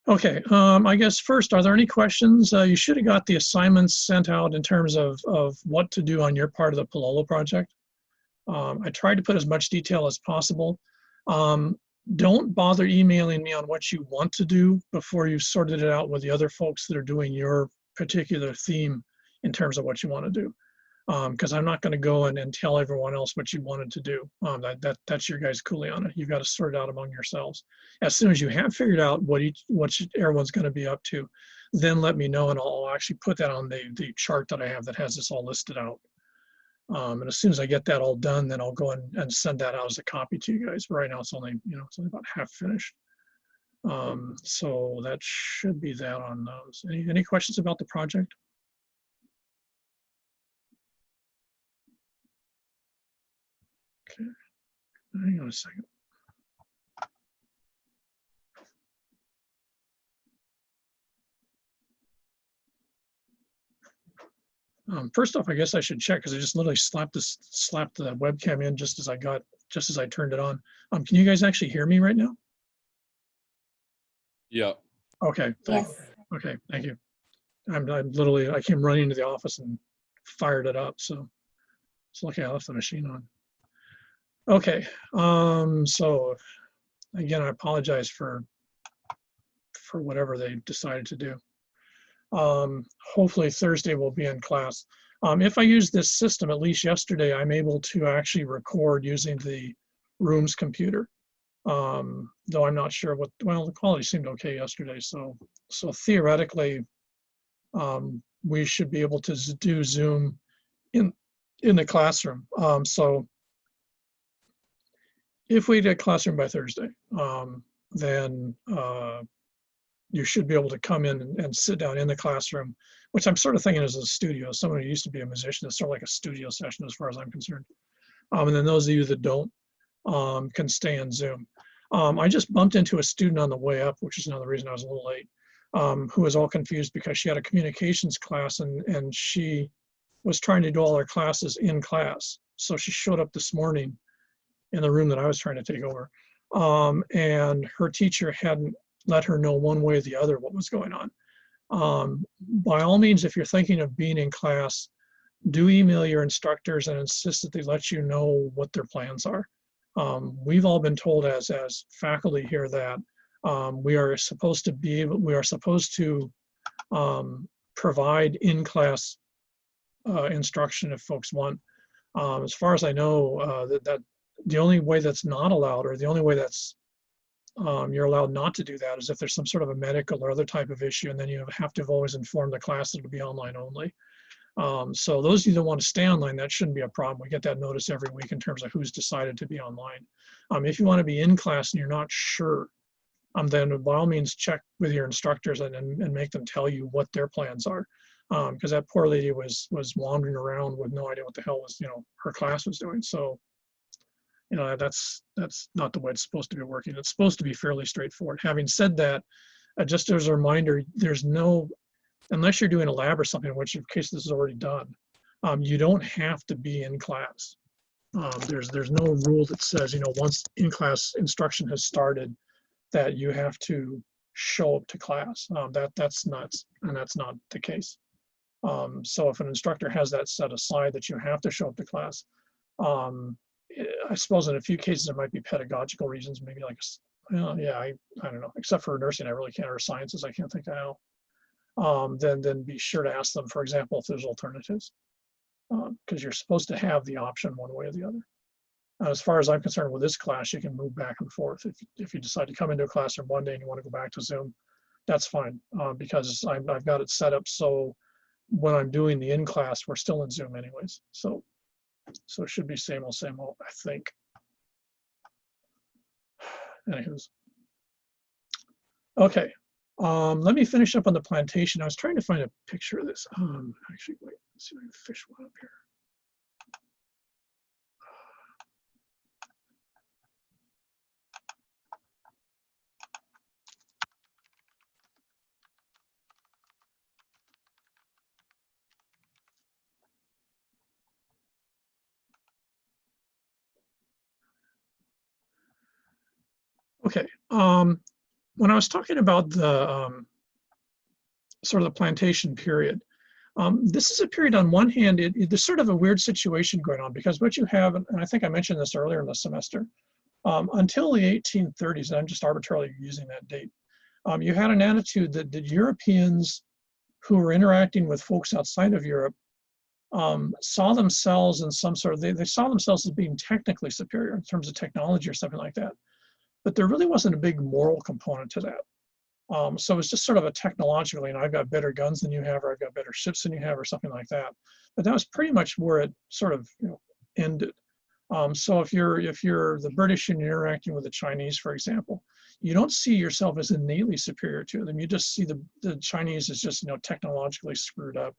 Okay, I guess first, are there any questions? You should have got the assignments sent out in terms of what to do on your part of the Palolo project. I tried to put as much detail as possible. Um, don't bother emailing me on what you want to do before you've sorted it out with the other folks that are doing your particular theme in terms of what you want to do. Because I'm not going to go and tell everyone else what you wanted to do. That's your guys' kuleana. You've got to sort it out among yourselves. As soon as you have figured out what everyone's going to be up to, then let me know, and I'll actually put that on the chart that I have that has this all listed out. And as soon as I get that all done, then I'll go and send that out as a copy to you guys. But right now, it's only about half finished. So that should be that on those. Any questions about the project? Okay, hang on a second. First off, I guess I should check because I just literally slapped the webcam in just as I turned it on. Can you guys actually hear me right now? Yeah. Okay. Yes. Okay. Thank you. I'm literally, I came running into the office and fired it up. So it's lucky I left the machine on. Okay. So again, I apologize for whatever they decided to do. Hopefully Thursday we'll be in class. If I use this system, at least yesterday, I'm able to actually record using the room's computer. Though I'm not sure well, the quality seemed okay yesterday. So theoretically, we should be able to do Zoom in the classroom. So if we did classroom by Thursday, then you should be able to come in and sit down in the classroom, which I'm sort of thinking is a studio. Someone who used to be a musician, it's sort of like a studio session as far as I'm concerned. And then those of you that don't can stay in Zoom. I just bumped into a student on the way up, which is another reason I was a little late, who was all confused because she had a communications class and she was trying to do all her classes in class. So she showed up this morning in the room that I was trying to take over. And her teacher hadn't let her know one way or the other what was going on. By all means, if you're thinking of being in class, do email your instructors and insist that they let you know what their plans are. We've all been told as faculty here that we are supposed to provide in-class instruction if folks want. As far as I know, that the only way that's not allowed, or the only way that's you're allowed not to do that, is if there's some sort of a medical or other type of issue, and then you have to have always informed the class that it'll be online only. So those of you that want to stay online, that shouldn't be a problem. We get that notice every week in terms of who's decided to be online. If you want to be in class and you're not sure, then by all means check with your instructors and make them tell you what their plans are. Because that poor lady was wandering around with no idea what the hell was her class was doing. So that's not the way it's supposed to be working. It's supposed to be fairly straightforward. Having said that, just as a reminder, there's no, unless you're doing a lab or something, in which case this is already done, you don't have to be in class. There's no rule that says, once in-class instruction has started, that you have to show up to class. That's not the case. So if an instructor has that set aside that you have to show up to class, I suppose in a few cases there might be pedagogical reasons, maybe like, I don't know, except for nursing, I really can't, or sciences, I can't think of how. Then be sure to ask them, for example, if there's alternatives, because you're supposed to have the option one way or the other. As far as I'm concerned with this class, you can move back and forth. If you decide to come into a classroom one day and you want to go back to Zoom, that's fine, because I've got it set up so when I'm doing the in-class, we're still in Zoom anyways. So it should be same old, I think. Anywho's. Okay, let me finish up on the plantation. I was trying to find a picture of this. Actually, wait, let's see if I can fish one up here. Okay, when I was talking about the sort of the plantation period, this is a period on one hand, there's sort of a weird situation going on because what you have, and I think I mentioned this earlier in the semester, until the 1830s, and I'm just arbitrarily using that date, you had an attitude that the Europeans who were interacting with folks outside of Europe saw themselves in some sort of, they saw themselves as being technically superior in terms of technology or something like that. But there really wasn't a big moral component to that. So it's just sort of a technological, you know, I've got better guns than you have, or I've got better ships than you have, or something like that. But that was pretty much where it sort of, you know, ended. So if you're the British and you're interacting with the Chinese, for example, you don't see yourself as innately superior to them. You just see the Chinese as just, you know, technologically screwed up,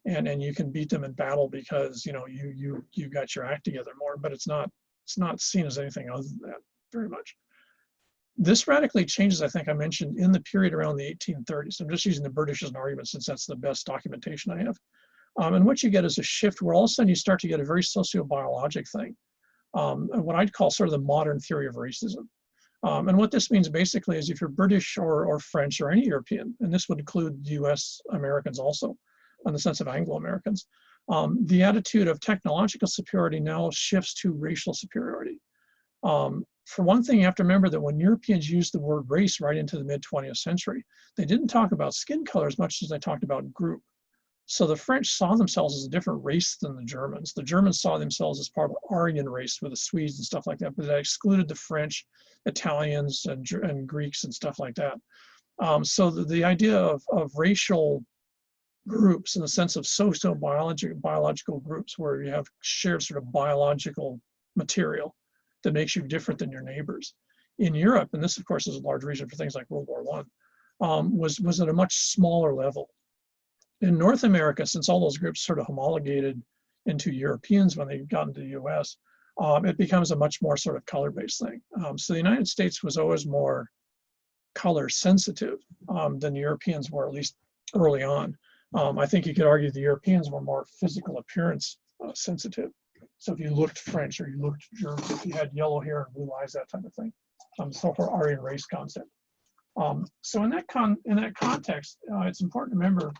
and you can beat them in battle because, you know, you got your act together more. But it's not seen as anything other than that very much. This radically changes, I think I mentioned, in the period around the 1830s. I'm just using the British as an argument since that's the best documentation I have. And what you get is a shift where all of a sudden you start to get a very sociobiologic thing, what I'd call sort of the modern theory of racism. And what this means basically is if you're British or French or any European, and this would include US Americans also, in the sense of Anglo-Americans, the attitude of technological superiority now shifts to racial superiority. For one thing, you have to remember that when Europeans used the word race right into the mid-20th century, they didn't talk about skin color as much as they talked about group. So the French saw themselves as a different race than the Germans. The Germans saw themselves as part of the Aryan race with the Swedes and stuff like that, but that excluded the French, Italians, and Greeks and stuff like that. So the idea of racial groups in the sense of biological groups where you have shared sort of biological material that makes you different than your neighbors. In Europe, and this of course is a large reason for things like World War I, was at a much smaller level. In North America, since all those groups sort of homologated into Europeans when they got into the US, it becomes a much more sort of color-based thing. So the United States was always more color sensitive than the Europeans were, at least early on. I think you could argue the Europeans were more physical appearance sensitive. So if you looked French or you looked German, if you had yellow hair and blue eyes, that type of thing. So-called Aryan race concept. So in that context, it's important to remember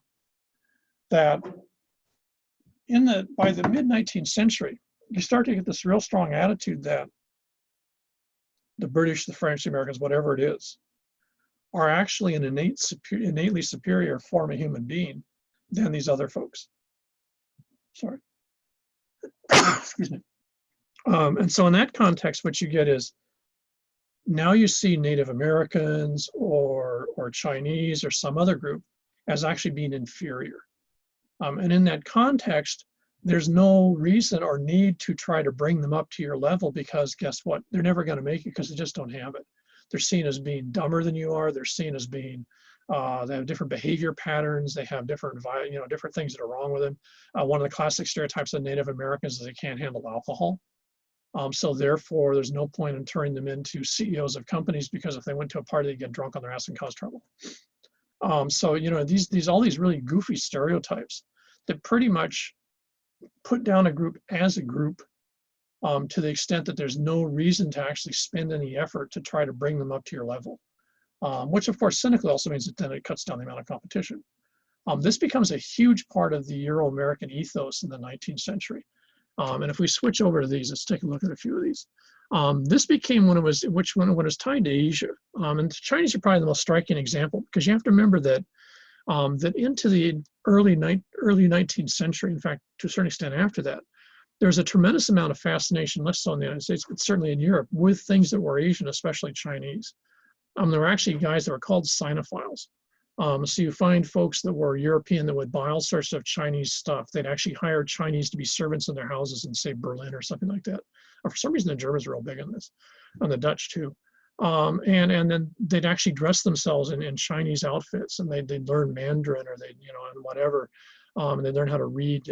that by the mid-19th century, you start to get this real strong attitude that the British, the French, the Americans, whatever it is, are actually an innately superior form of human being than these other folks. Sorry. Excuse me. And so in that context, what you get is now you see Native Americans or Chinese or some other group as actually being inferior. And in that context, there's no reason or need to try to bring them up to your level because guess what? They're never going to make it because they just don't have it. They're seen as being dumber than you are. They're seen as being, they have different behavior patterns. They have different, different things that are wrong with them. One of the classic stereotypes of Native Americans is they can't handle alcohol. So therefore, there's no point in turning them into CEOs of companies because if they went to a party, they'd get drunk on their ass and cause trouble. So, all these really goofy stereotypes that pretty much put down a group as a group to the extent that there's no reason to actually spend any effort to try to bring them up to your level, which of course cynically also means that then it cuts down the amount of competition. This becomes a huge part of the Euro-American ethos in the 19th century. And if we switch over to these, let's take a look at a few of these. This became when it was tied to Asia. And the Chinese are probably the most striking example because you have to remember that that into the early 19th century, in fact, to a certain extent after that, there's a tremendous amount of fascination, less so in the United States, but certainly in Europe, with things that were Asian, especially Chinese. There were actually guys that were called Sinophiles. So you find folks that were European that would buy all sorts of Chinese stuff. They'd actually hire Chinese to be servants in their houses in, say, Berlin or something like that. Or for some reason, the Germans are real big on this, and the Dutch too. And then they'd actually dress themselves in Chinese outfits, and they'd learn Mandarin or and whatever. And they learn how to read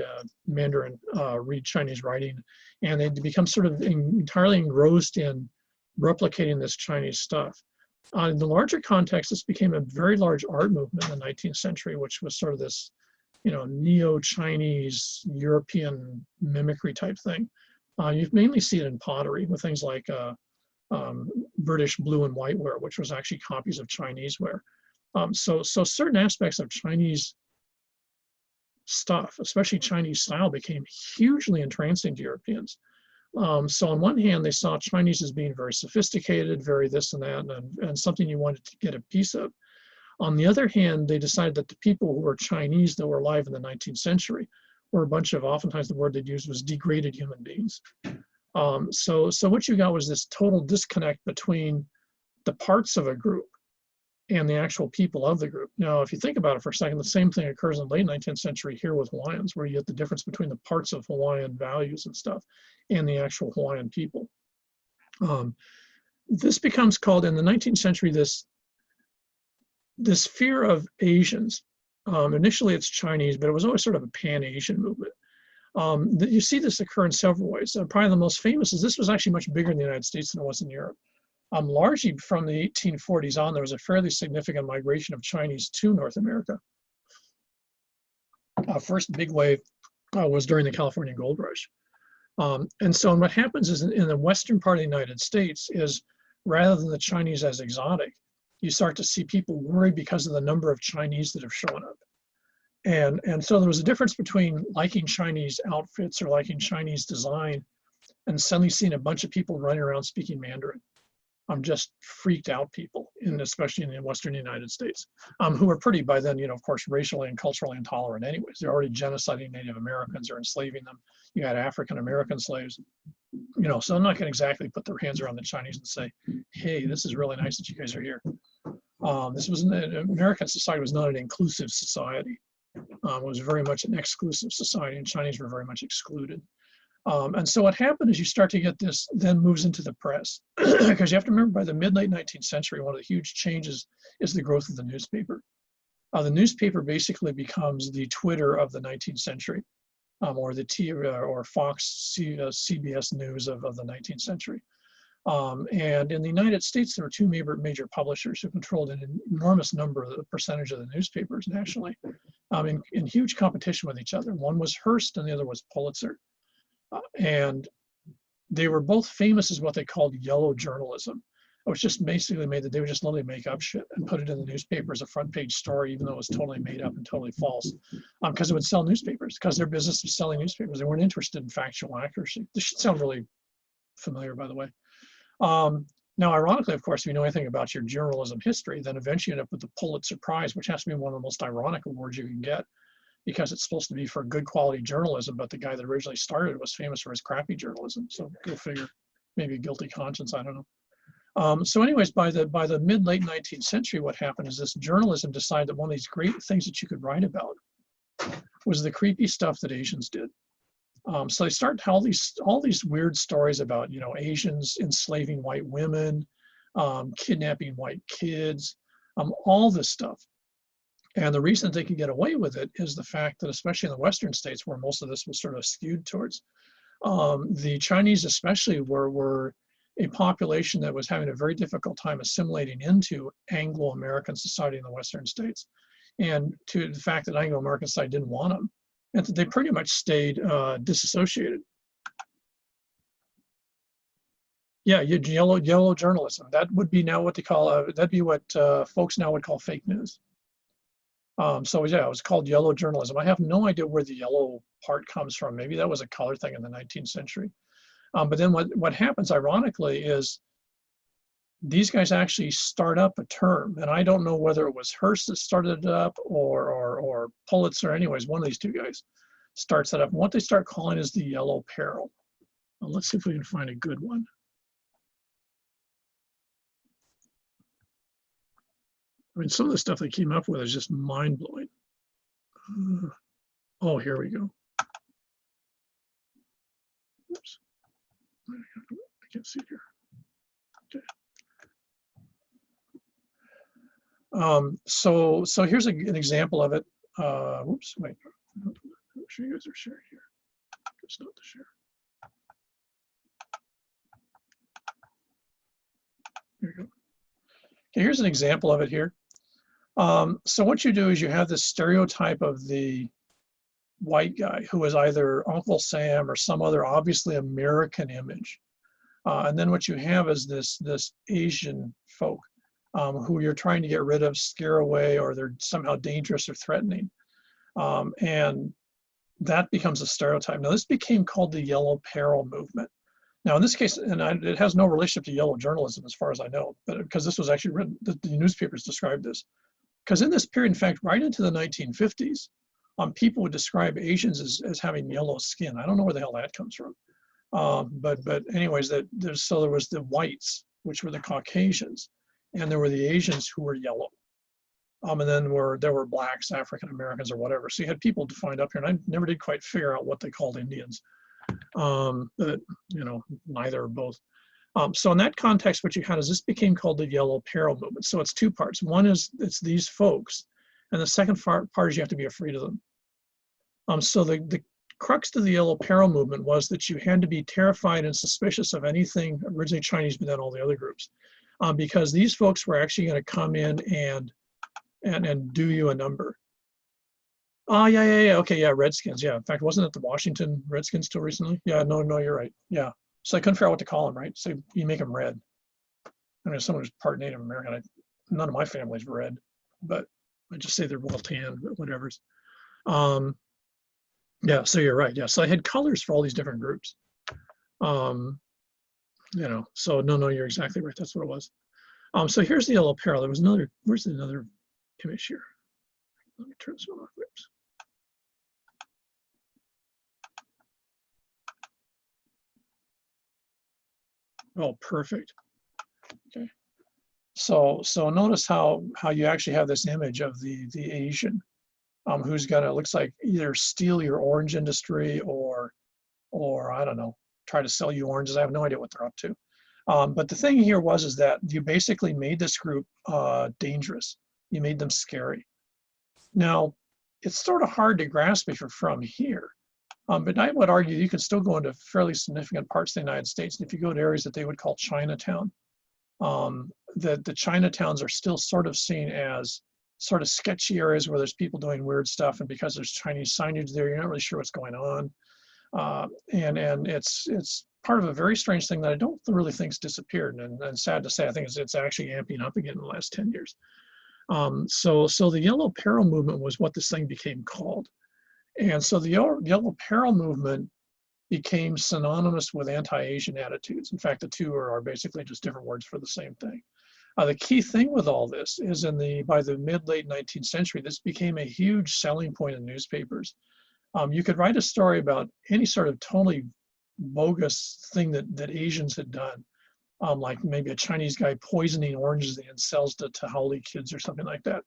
Mandarin, read Chinese writing, and they'd become sort of entirely engrossed in replicating this Chinese stuff. In the larger context, this became a very large art movement in the 19th century, which was sort of this, neo-Chinese European mimicry type thing. You mainly see it in pottery with things like British blue and white wear, which was actually copies of Chinese wear. So certain aspects of Chinese stuff, especially Chinese style, became hugely entrancing to Europeans. So on one hand, they saw Chinese as being very sophisticated, very this and that, and something you wanted to get a piece of. On the other hand, they decided that the people who were Chinese that were alive in the 19th century were a bunch of, oftentimes the word they'd use was degraded human beings. So what you got was this total disconnect between the parts of a group and the actual people of the group. Now, if you think about it for a second, the same thing occurs in the late 19th century here with Hawaiians, where you get the difference between the parts of Hawaiian values and stuff and the actual Hawaiian people. This becomes called, in the 19th century, this fear of Asians. Initially it's Chinese, but it was always sort of a pan-Asian movement. You see this occur in several ways. Probably the most famous is this was actually much bigger in the United States than it was in Europe. Largely from the 1840s on, there was a fairly significant migration of Chinese to North America. First big wave was during the California Gold Rush. And so what happens is in the western part of the United States is, rather than the Chinese as exotic, you start to see people worried because of the number of Chinese that have shown up. And so there was a difference between liking Chinese outfits or liking Chinese design and suddenly seeing a bunch of people running around speaking Mandarin. Just freaked out people, especially in the Western United States, who were pretty, by then, of course, racially and culturally intolerant anyways. They're already genociding Native Americans or enslaving them. You had African American slaves, so I'm not going to exactly put their hands around the Chinese and say, hey, this is really nice that you guys are here. American society was not an inclusive society. It was very much an exclusive society, and Chinese were very much excluded. And so what happened is you start to get this, then moves into the press. Because you have to remember, by the mid-late 19th century, one of the huge changes is the growth of the newspaper. The newspaper basically becomes the Twitter of the 19th century, or the or Fox, CBS News of the 19th century. And in the United States, there were two major publishers who controlled an enormous percentage of the newspapers nationally, in huge competition with each other. One was Hearst and the other was Pulitzer. And they were both famous as what they called yellow journalism, which just basically made that they would just literally make up shit and put it in the newspaper as a front page story, even though it was totally made up and totally false, because it would sell newspapers, because their business was selling newspapers. They weren't interested in factual accuracy. This should sound really familiar, by the way. Now, ironically, of course, if you know anything about your journalism history, then eventually you end up with the Pulitzer Prize, which has to be one of the most ironic awards you can get, because it's supposed to be for good quality journalism, but the guy that originally started was famous for his crappy journalism. So go figure, maybe a guilty conscience, I don't know. So anyways, by the mid-late 19th century, what happened is this journalism decided that one of these great things that you could write about was the creepy stuff that Asians did. So they started all these weird stories about, Asians enslaving white women, kidnapping white kids, all this stuff. And the reason they could get away with it is the fact that, especially in the Western states where most of this was sort of skewed towards, the Chinese especially were a population that was having a very difficult time assimilating into Anglo-American society in the Western states. And to the fact that Anglo-American society didn't want them, and that they pretty much stayed disassociated. Yeah, yellow journalism. That would be now what they call, that'd be what folks now would call fake news. So yeah, it was called yellow journalism. I have no idea where the yellow part comes from. Maybe that was a color thing in the 19th century. But then what happens, ironically, is these guys actually start up a term, and I don't know whether it was Hearst that started it up or Pulitzer. Anyways, one of these two guys starts it up. And what they start calling is the yellow peril. Well, let's see if we can find a good one. I mean, some of the stuff they came up with is just mind-blowing. Oh, here we go. Oops. I can't see here. Okay. So here's an example of it. Whoops, wait. I'm sure you guys are sharing here. Just not to share. Here you go. Okay, here's an example of it here. So what you do is you have this stereotype of the white guy who is either Uncle Sam or some other obviously American image. And then what you have is this Asian folk who you're trying to get rid of, scare away, or they're somehow dangerous or threatening. And that becomes a stereotype. Now, this became called the Yellow Peril movement. Now, in this case, it has no relationship to yellow journalism as far as I know, but because this was actually written, the newspapers described this. Because in this period, in fact, right into the 1950s, people would describe Asians as having yellow skin. I don't know where the hell that comes from. But anyways, so there was the whites, which were the Caucasians, and there were the Asians who were yellow. And then there were blacks, African Americans, or whatever. So you had people defined up here, and I never did quite figure out what they called Indians. But neither or both. So in that context, what you had is this became called the Yellow Peril movement. So it's two parts. One is it's these folks, and the second part is you have to be afraid of them. So the crux to the Yellow Peril movement was that you had to be terrified and suspicious of anything originally Chinese, but then all the other groups, because these folks were actually going to come in and do you a number. Oh, yeah. Okay, yeah, Redskins. Yeah, in fact, wasn't it the Washington Redskins till recently? Yeah, no, you're right. Yeah. So I couldn't figure out what to call them, right? So you make them red. I mean, someone who's part Native American, none of my family's red, but I just say they're well tanned, but whatever's. Yeah, so you're right. Yeah, so I had colors for all these different groups. So no, you're exactly right. That's what it was. So here's the Yellow Peril. There was another, where's another image here? Let me turn this one off. Oops. Oh, perfect. Okay. So notice how you actually have this image of the Asian who's gonna, looks like, either steal your orange industry or I don't know, try to sell you oranges. I have no idea what they're up to. But the thing here is that you basically made this group dangerous. You made them scary. Now, it's sort of hard to grasp if you're from here. But I would argue you can still go into fairly significant parts of the United States. And if you go to areas that they would call Chinatown, the Chinatowns are still sort of seen as sort of sketchy areas where there's people doing weird stuff. And because there's Chinese signage there, you're not really sure what's going on. And it's part of a very strange thing that I don't really think's disappeared. And sad to say, I think it's actually amping up again in the last 10 years. So the Yellow Peril movement was what this thing became called. And so the Yellow Peril movement became synonymous with anti-Asian attitudes. In fact, the two are basically just different words for the same thing. The key thing with all this is by the mid-late 19th century, this became a huge selling point in newspapers. You could write a story about any sort of totally bogus thing that Asians had done, like maybe a Chinese guy poisoning oranges and sells to haole kids or something like that.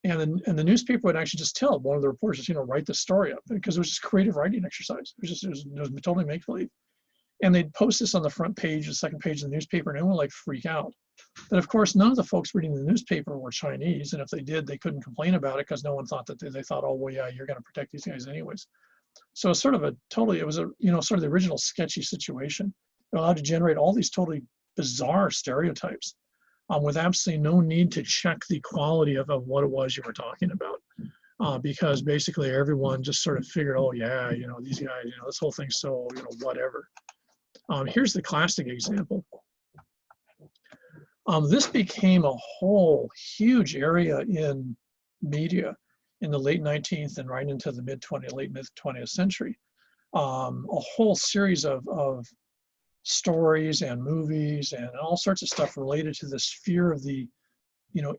And the newspaper would actually just tell one of the reporters, write the story up, because it was just creative writing exercise. It was totally make-believe. And they'd post this on the front page, the second page of the newspaper, and everyone would like freak out. But of course, none of the folks reading the newspaper were Chinese, and if they did, they couldn't complain about it because no one thought that they thought, oh, well, yeah, you're going to protect these guys anyways. So it's sort of it was sort of the original sketchy situation. It allowed to generate all these totally bizarre stereotypes with absolutely no need to check the quality of what it was you were talking about. Because basically everyone just sort of figured, oh yeah, these guys, this whole thing's so, whatever. Here's the classic example. This became a whole huge area in media in the late 19th and right into the late mid 20th century. A whole series of stories and movies and all sorts of stuff related to this fear of the,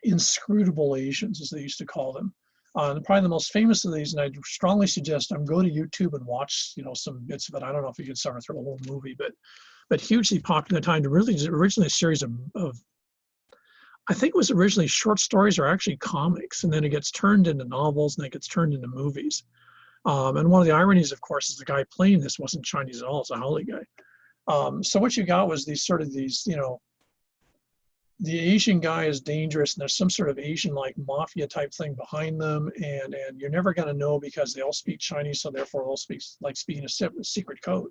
inscrutable Asians, as they used to call them. And probably the most famous of these, and I strongly suggest go to YouTube and watch, some bits of it. I don't know if you can suffer through a whole movie, but hugely popular at the time. Originally a series of, I think it was originally short stories or actually comics, and then it gets turned into novels, and it gets turned into movies. And one of the ironies, of course, is the guy playing this wasn't Chinese at all; it's a haole guy. So what you got was these, the Asian guy is dangerous, and there's some sort of Asian-like mafia type thing behind them, and you're never going to know because they all speak Chinese, so therefore all speak like speaking a secret code,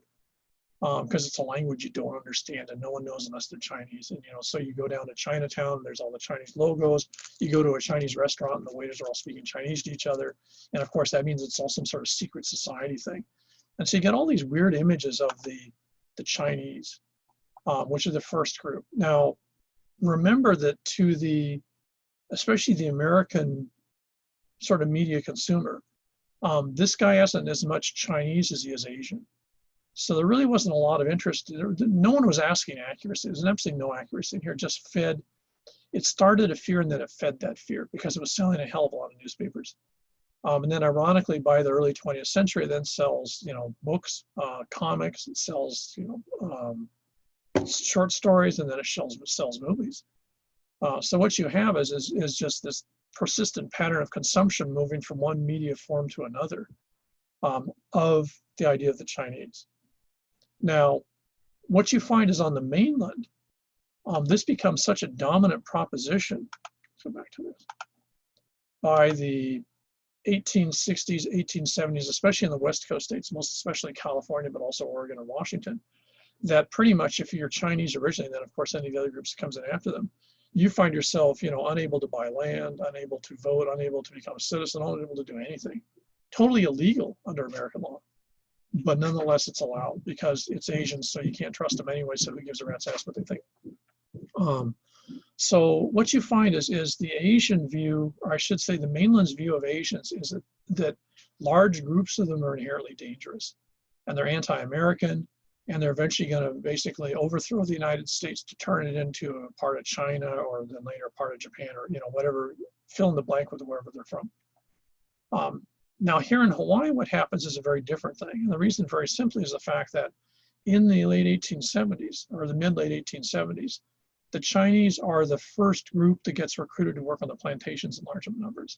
because it's a language you don't understand and no one knows unless they're Chinese. And so you go down to Chinatown, there's all the Chinese logos. You go to a Chinese restaurant, and the waiters are all speaking Chinese to each other, and of course that means it's all some sort of secret society thing. And so you get all these weird images of the Chinese. which is the first group. Now, remember that especially the American sort of media consumer, this guy isn't as much Chinese as he is Asian. So there really wasn't a lot of interest. No one was asking accuracy. There's absolutely no accuracy in here. It just fed. It started a fear and then it fed that fear because it was selling a hell of a lot of newspapers. And then ironically, by the early 20th century, it then sells, books, comics, it sells, short stories, and then it sells movies. So what you have is just this persistent pattern of consumption moving from one media form to another of the idea of the Chinese. Now, what you find is on the mainland, this becomes such a dominant proposition. Let's go back to this. By the 1860s, 1870s, especially in the West Coast states, most especially California, but also Oregon and Washington, that pretty much if you're Chinese originally, then of course any of the other groups that comes in after them, you find yourself, unable to buy land, unable to vote, unable to become a citizen, unable to do anything. Totally illegal under American law. But nonetheless, it's allowed because it's Asians, so you can't trust them anyway, so who gives a rat's ass what they think? So what you find is the Asian view, or I should say the mainland's view of Asians, is that large groups of them are inherently dangerous, and they're anti-American, and they're eventually going to basically overthrow the United States to turn it into a part of China, or then later part of Japan, or whatever, fill in the blank with wherever they're from. Now here in Hawaii, what happens is a very different thing, and the reason very simply is the fact that in the late 1870s, or the mid-late 1870s, the Chinese are the first group that gets recruited to work on the plantations in large numbers.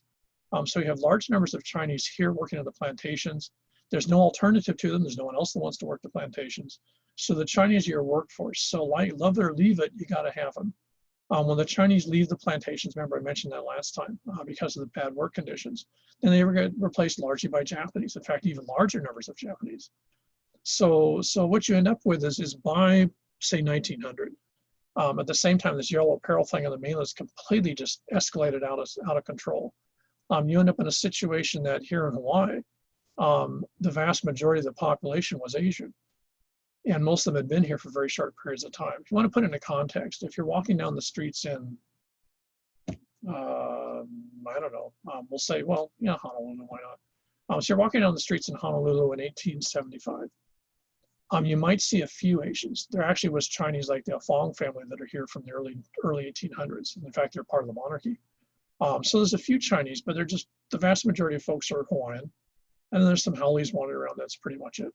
So you have large numbers of Chinese here working on the plantations. There's no alternative to them. There's no one else that wants to work the plantations. So the Chinese are your workforce. So like, love it or leave it, you got to have them. When the Chinese leave the plantations, remember I mentioned that last time, because of the bad work conditions, then they get replaced largely by Japanese. In fact, even larger numbers of Japanese. So what you end up with is by, say, 1900, at the same time, this yellow peril thing on the mainland is completely just escalated out of control. You end up in a situation that here in Hawaii, the vast majority of the population was Asian. And most of them had been here for very short periods of time. If you want to put it into context, if you're walking down the streets in, I don't know, we'll say, well, Honolulu, why not? So you're walking down the streets in Honolulu in 1875. You might see a few Asians. There actually was Chinese like the Fong family that are here from the early 1800s. In fact, they're part of the monarchy. So there's a few Chinese, but they're just, the vast majority of folks are Hawaiian. And then there's some Haoles wandering around. That's pretty much it.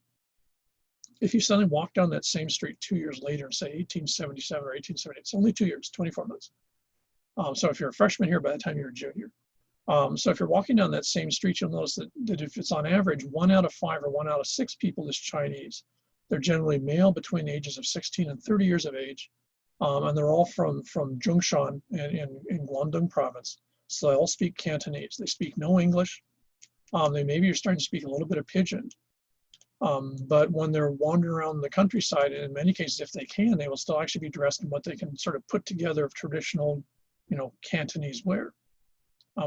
If you suddenly walk down that same street 2 years later, say 1877 or 1878, it's only 2 years, 24 months. So if you're a freshman here, by the time you're a junior. So if you're walking down that same street, you'll notice that if it's on average 1 out of 5 or 1 out of 6 people is Chinese. They're generally male between the ages of 16 and 30 years of age. And they're all from Zhongshan in Guangdong province. So they all speak Cantonese. They speak no English. They maybe are starting to speak a little bit of Pidgin. But when they're wandering around the countryside, and in many cases, if they can, they will still actually be dressed in what they can sort of put together of traditional, Cantonese wear.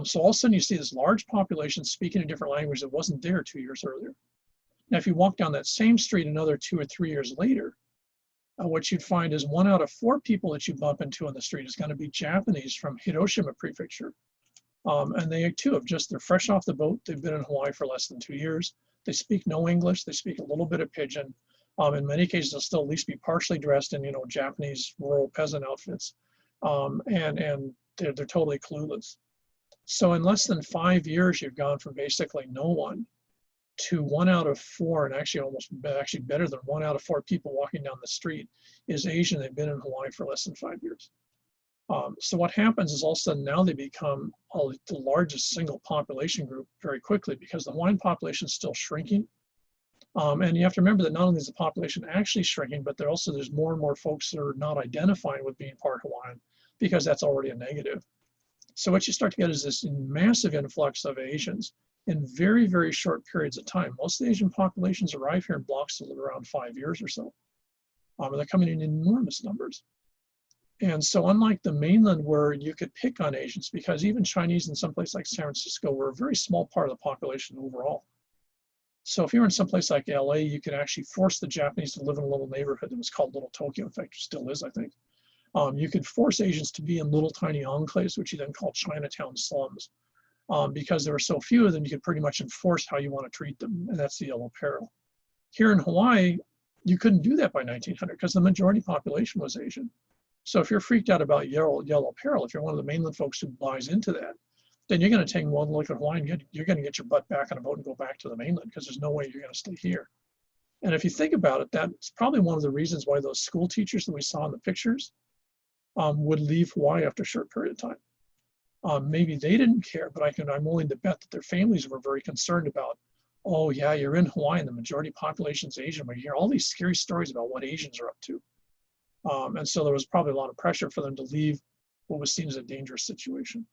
So all of a sudden you see this large population speaking a different language that wasn't there 2 years earlier. Now, if you walk down that same street another 2 or 3 years later, what you'd find is 1 out of 4 people that you bump into on the street is going to be Japanese from Hiroshima Prefecture. And they too they're fresh off the boat. They've been in Hawaii for less than 2 years. They speak no English. They speak a little bit of Pidgin. In many cases, they'll still at least be partially dressed in, Japanese rural peasant outfits. And they're totally clueless. So in less than 5 years, you've gone from basically no one to 1 out of 4, and actually better than 1 out of 4 people walking down the street is Asian. They've been in Hawaii for less than 5 years. So what happens is all of a sudden now they become the largest single population group very quickly because the Hawaiian population is still shrinking. And you have to remember that not only is the population actually shrinking, but there's more and more folks that are not identifying with being part Hawaiian because that's already a negative. So what you start to get is this massive influx of Asians in very, very short periods of time. Most of the Asian populations arrive here in blocks of around 5 years or so. They're coming in enormous numbers. And so unlike the mainland where you could pick on Asians, because even Chinese in some place like San Francisco were a very small part of the population overall. So if you were in some place like LA, you could actually force the Japanese to live in a little neighborhood that was called Little Tokyo. In fact, it still is, I think. You could force Asians to be in little tiny enclaves, which you then call Chinatown slums. Because there were so few of them, you could pretty much enforce how you want to treat them, and that's the yellow peril. Here in Hawaii, you couldn't do that by 1900 because the majority population was Asian. So if you're freaked out about yellow peril, if you're one of the mainland folks who buys into that, then you're going to take one look at Hawaii and you're going to get your butt back on a boat and go back to the mainland because there's no way you're going to stay here. And if you think about it, that's probably one of the reasons why those school teachers that we saw in the pictures would leave Hawaii after a short period of time. Maybe they didn't care, but I'm willing to bet that their families were very concerned about, oh yeah, you're in Hawaii and the majority population is Asian. We hear all these scary stories about what Asians are up to. And so there was probably a lot of pressure for them to leave what was seen as a dangerous situation.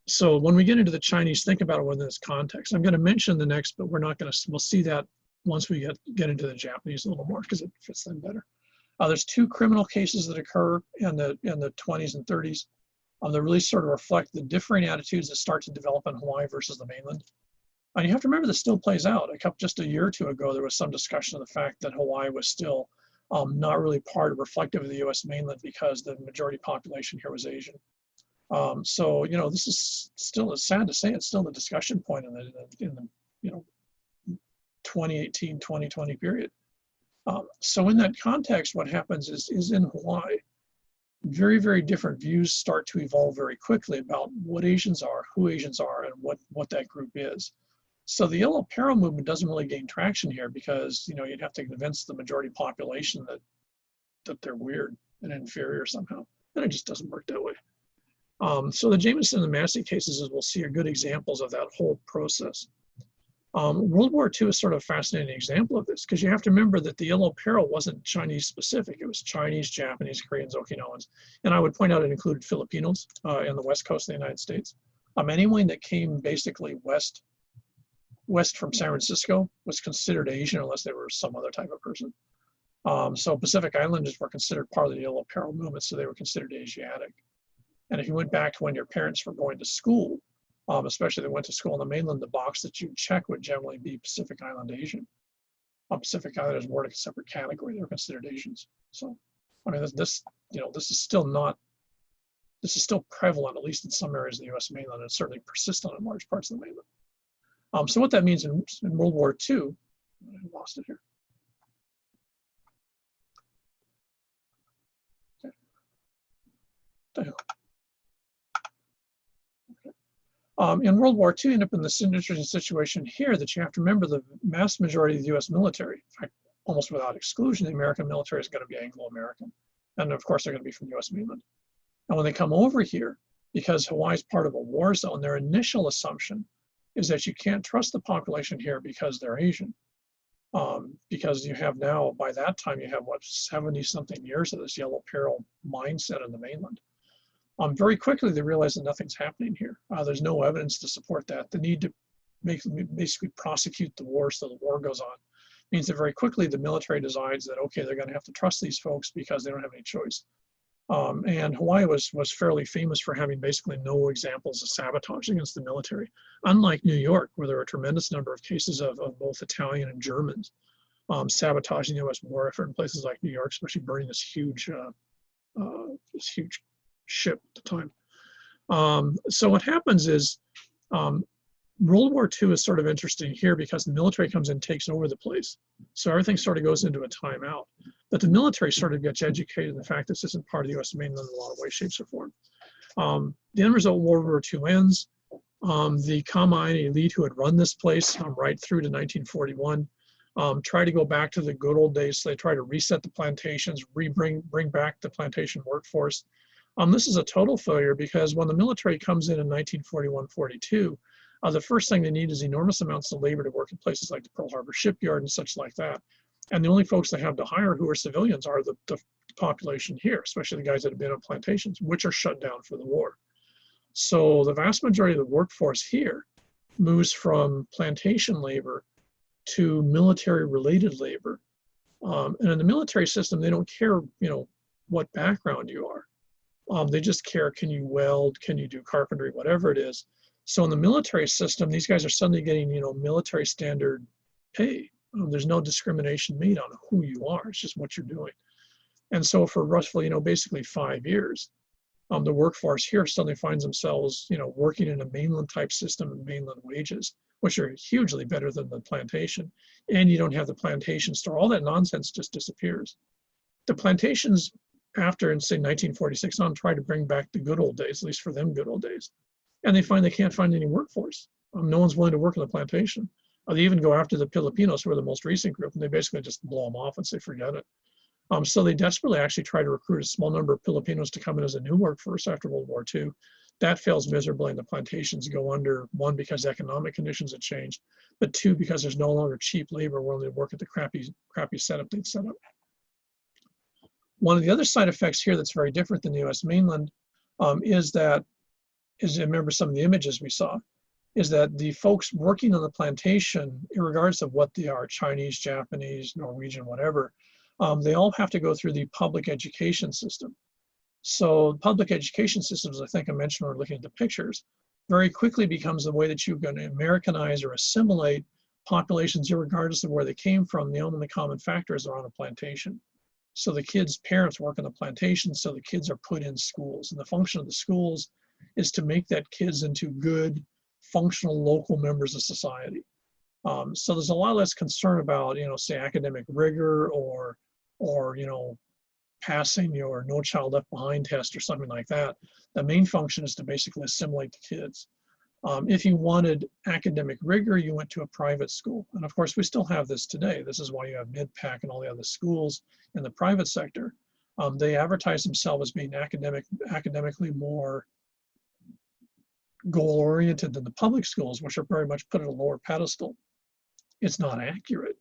So when we get into the Chinese, think about it within this context. I'm going to mention the next, but we're not going to, we'll see that once we get into the Japanese a little more because it fits them better. There's two criminal cases that occur in the 20s and 30s that really sort of reflect the differing attitudes that start to develop in Hawaii versus the mainland. And you have to remember this still plays out. Just a year or two ago, there was some discussion of the fact that Hawaii was still not really reflective of the US mainland because the majority population here was Asian. So, you know, this is still, it's sad to say, it's still the discussion point in the 2018, 2020 period. So in that context, what happens is in Hawaii, very, very different views start to evolve very quickly about what Asians are, who Asians are, and what that group is. So the yellow peril movement doesn't really gain traction here because, you know, you'd have to convince the majority population that they're weird and inferior somehow. And it just doesn't work that way. So the Jameson and Massey cases, as we'll see, are good examples of that whole process. World War II is sort of a fascinating example of this because you have to remember that the yellow peril wasn't Chinese specific. It was Chinese, Japanese, Koreans, Okinawans. And I would point out it included Filipinos in the west coast of the United States. Anyone that came basically west from San Francisco was considered Asian unless they were some other type of person. So Pacific Islanders were considered part of the yellow peril movement, so they were considered Asiatic. And if you went back to when your parents were going to school, especially if they went to school on the mainland, the box that you'd check would generally be Pacific Island Asian. Pacific Islanders were a separate category; they were considered Asians. So, I mean, this is still prevalent, at least in some areas of the U.S. mainland, and certainly persistent in large parts of the mainland. So what that means in World War II, I lost it here. Okay. In World War II, you end up in this interesting situation here that you have to remember the vast majority of the US military, in fact, almost without exclusion, the American military is going to be Anglo-American. And of course, they're going to be from the US mainland. And when they come over here, because Hawaii is part of a war zone, their initial assumption is that you can't trust the population here because they're Asian. Because you have now, by that time, you have what, 70-something years of this yellow peril mindset in the mainland. Very quickly, they realize that nothing's happening here. There's no evidence to support that. The need to basically prosecute the war so the war goes on means that very quickly the military decides that, okay, they're going to have to trust these folks because they don't have any choice. And Hawaii was fairly famous for having basically no examples of sabotage against the military, unlike New York, where there are a tremendous number of cases of both Italian and Germans sabotaging the U.S. war effort in places like New York, especially burning this huge ship at the time. So what happens is World War II is sort of interesting here because the military comes in and takes over the place. So everything sort of goes into a timeout. But the military sort of gets educated in the fact this isn't part of the US mainland in a lot of ways, shapes, or form. The end result, World War II ends. The Kama'aina elite who had run this place right through to 1941 try to go back to the good old days. So they try to reset the plantations, bring back the plantation workforce. This is a total failure because when the military comes in 1941-42, the first thing they need is enormous amounts of labor to work in places like the Pearl Harbor shipyard and such like that. And the only folks they have to hire who are civilians are the population here, especially the guys that have been on plantations, which are shut down for the war. So the vast majority of the workforce here moves from plantation labor to military-related labor. And in the military system, they don't care, what background you are. They just care, can you weld, can you do carpentry, whatever it is. So in the military system, these guys are suddenly getting, military standard pay. There's no discrimination made on who you are. It's just what you're doing. And so for roughly, basically 5 years, the workforce here suddenly finds themselves, working in a mainland type system and mainland wages, which are hugely better than the plantation. And you don't have the plantation store. All that nonsense just disappears. The plantations after, say, 1946 on, try to bring back the good old days, at least for them good old days. And they find they can't find any workforce. No one's willing to work on the plantation. They even go after the Filipinos, who are the most recent group, and they basically just blow them off and say, forget it. So they desperately actually try to recruit a small number of Filipinos to come in as a new workforce after World War II. That fails miserably, and the plantations go under, one, because economic conditions have changed, but two, because there's no longer cheap labor willing to work at the crappy setup they'd set up. One of the other side effects here that's very different than the US mainland is that, remember some of the images we saw, is that the folks working on the plantation, regardless of what they are, Chinese, Japanese, Norwegian, whatever, they all have to go through the public education system. So public education systems, I think I mentioned when we we're looking at the pictures, very quickly becomes the way that you're going to Americanize or assimilate populations, regardless of where they came from. The only common factor is they're on a plantation. So the kids' parents work on the plantation, so the kids are put in schools. And the function of the schools is to make that kids into good, functional local members of society. So there's a lot less concern about, say, academic rigor or passing your No Child Left Behind test or something like that. The main function is to basically assimilate the kids. If you wanted academic rigor, you went to a private school. And of course, we still have this today. This is why you have MidPAC and all the other schools in the private sector. They advertise themselves as being academically more goal-oriented than the public schools, which are very much put at a lower pedestal. It's not accurate,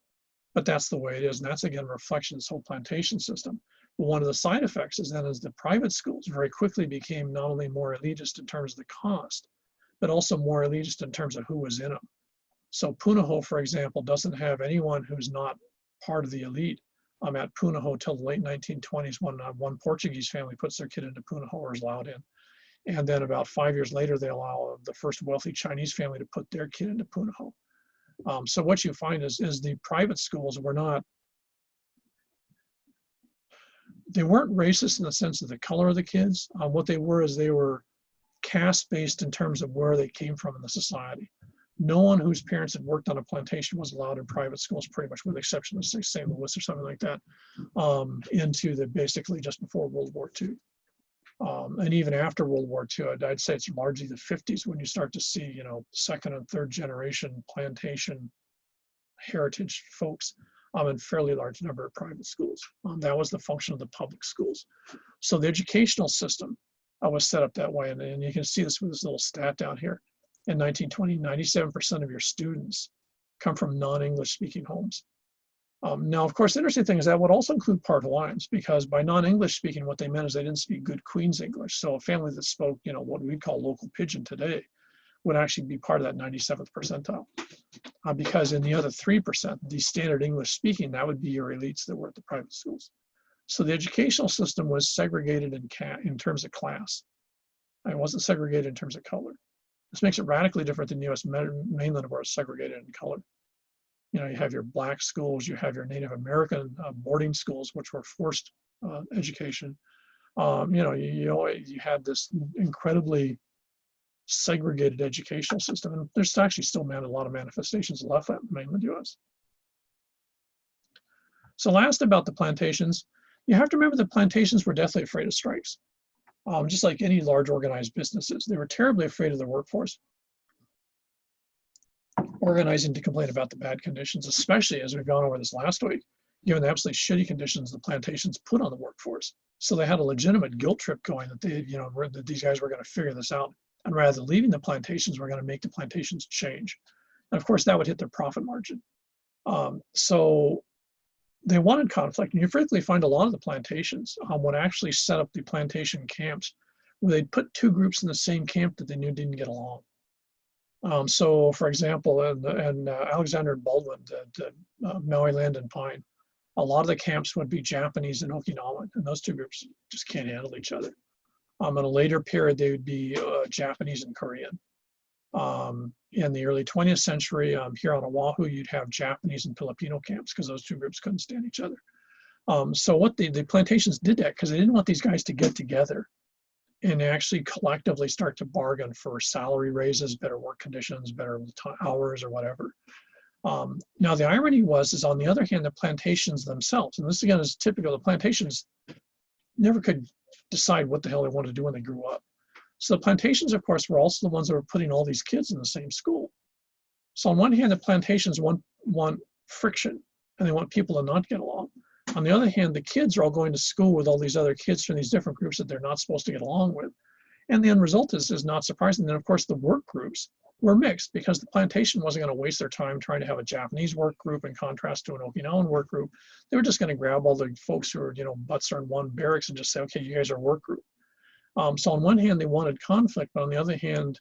but that's the way it is. And that's, again, a reflection of this whole plantation system. But one of the side effects is then as the private schools very quickly became not only more elitist in terms of the cost, but also more elitist in terms of who was in them. So Punahou, for example, doesn't have anyone who's not part of the elite. I'm at Punahou till the late 1920s when one Portuguese family puts their kid into Punahou or is allowed in. And then about 5 years later, they allow the first wealthy Chinese family to put their kid into Punahou. So what you find is the private schools they weren't racist in the sense of the color of the kids. What they were is they were caste-based in terms of where they came from in the society. No one whose parents had worked on a plantation was allowed in private schools, pretty much with the exception of, say, St. Louis or something like that, into the basically just before World War II. And even after World War II, I'd say it's largely the 50s when you start to see, second and third generation plantation heritage folks in fairly large number of private schools. That was the function of the public schools. So the educational system was set up that way. And you can see this with this little stat down here. In 1920, 97% of your students come from non-English speaking homes. Now, of course, the interesting thing is that would also include part Hawaiians, because by non-English speaking, what they meant is they didn't speak good Queen's English. So a family that spoke, what we'd call local pidgin today would actually be part of that 97th percentile. Because in the other 3%, the standard English speaking, that would be your elites that were at the private schools. So the educational system was segregated in terms of class. It wasn't segregated in terms of color. This makes it radically different than US mainland, where it's segregated in color. You have your black schools, you have your Native American boarding schools, which were forced education. You had this incredibly segregated educational system, and there's actually still a lot of manifestations left in mainland US. So last about the plantations, you have to remember the plantations were deathly afraid of strikes. Just like any large organized businesses, they were terribly afraid of their workforce. Organizing to complain about the bad conditions, especially as we've gone over this last week, given the absolutely shitty conditions the plantations put on the workforce. So they had a legitimate guilt trip going that that these guys were going to figure this out. And rather than leaving the plantations, we're going to make the plantations change. And of course, that would hit their profit margin. So they wanted conflict. And you frequently find a lot of the plantations would actually set up the plantation camps where they'd put two groups in the same camp that they knew didn't get along. So, for example, in Alexander and Baldwin, Maui Land and Pine, a lot of the camps would be Japanese and Okinawan, and those two groups just can't handle each other. In a later period, they would be Japanese and Korean. In the early 20th century, here on Oahu, you'd have Japanese and Filipino camps because those two groups couldn't stand each other. So what the plantations did that because they didn't want these guys to get together and actually collectively start to bargain for salary raises, better work conditions, better hours or whatever. Now the irony is on the other hand, the plantations themselves, and this again is typical, the plantations never could decide what the hell they wanted to do when they grew up. So the plantations, of course, were also the ones that were putting all these kids in the same school. So on one hand, the plantations want friction and they want people to not get along. On the other hand, the kids are all going to school with all these other kids from these different groups that they're not supposed to get along with. And the end result is not surprising. Then, of course, the work groups were mixed because the plantation wasn't going to waste their time trying to have a Japanese work group in contrast to an Okinawan work group. They were just going to grab all the folks who are, butts are in one barracks and just say, okay, you guys are a work group. So on one hand, they wanted conflict, but on the other hand,